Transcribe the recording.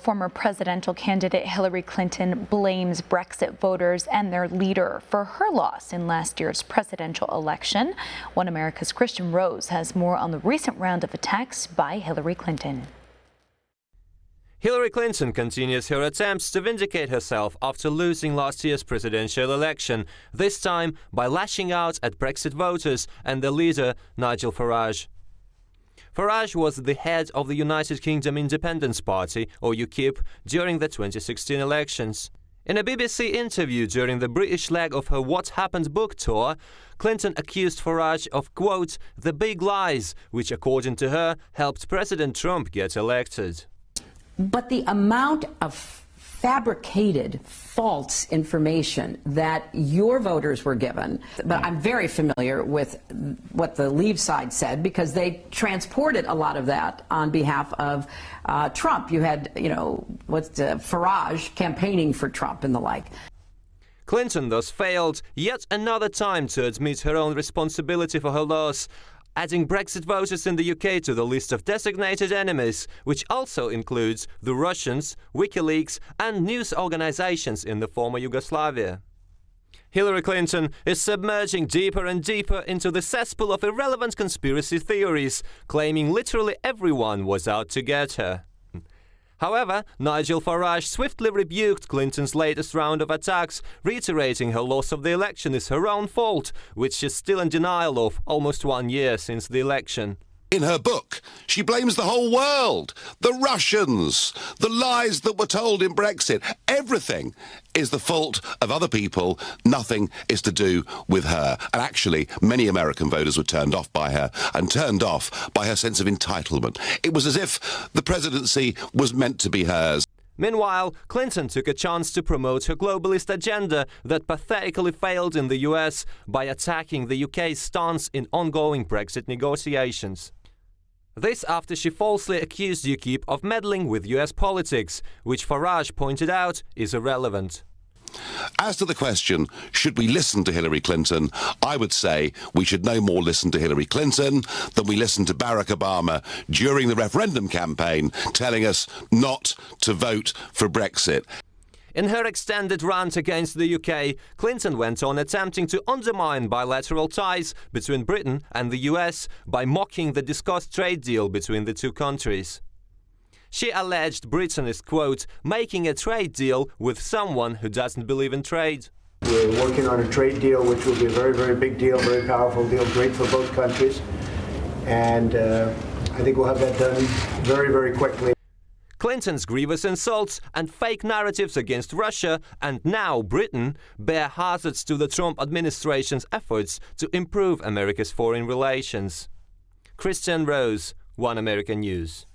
Former presidential candidate Hillary Clinton blames Brexit voters and their leader for her loss in last year's presidential election. One America's Kristian Rouz has more on the recent round of attacks by Hillary Clinton. Hillary Clinton continues her attempts to vindicate herself after losing last year's presidential election, this time by lashing out at Brexit voters and their leader, Nigel Farage. Farage was the head of the United Kingdom Independence Party, or Ukip, during the 2016 elections. In a BBC interview during the British leg of her What Happened book tour, Clinton accused Farage of, quote, the big lies, which, according to her, helped President Trump get elected. But the amount of fabricated false information that your voters were given, but I'm very familiar with what the Leave side said because they transported a lot of that on behalf of Trump. You had, Farage campaigning for Trump and the like. Clinton thus failed yet another time to admit her own responsibility for her loss, adding Brexit voters in the UK to the list of designated enemies, which also includes the Russians, WikiLeaks and news organizations in the former Yugoslavia. Hillary Clinton is submerging deeper and deeper into the cesspool of irrelevant conspiracy theories, claiming literally everyone was out to get her. However, Nigel Farage swiftly rebuked Clinton's latest round of attacks, reiterating her loss of the election is her own fault, which she's still in denial of almost 1 year since the election. In her book, she blames the whole world, the Russians, the lies that were told in Brexit. Everything is the fault of other people. Nothing is to do with her. And actually, many American voters were turned off by her and turned off by her sense of entitlement. It was as if the presidency was meant to be hers. Meanwhile, Clinton took a chance to promote her globalist agenda that pathetically failed in the US by attacking the UK's stance in ongoing Brexit negotiations. This after she falsely accused Ukip of meddling with US politics, which Farage pointed out is irrelevant. As to the question, should we listen to Hillary Clinton, I would say we should no more listen to Hillary Clinton than we listened to Barack Obama during the referendum campaign telling us not to vote for Brexit. In her extended rant against the UK, Clinton went on attempting to undermine bilateral ties between Britain and the US by mocking the discussed trade deal between the two countries. She alleged Britain is, quote, making a trade deal with someone who doesn't believe in trade. We're working on a trade deal which will be a very, very big deal, very powerful deal, great for both countries. And I think we'll have that done very, very quickly. Clinton's grievous insults and fake narratives against Russia and now Britain bear hazards to the Trump administration's efforts to improve America's foreign relations. Kristian Rouz, One American News.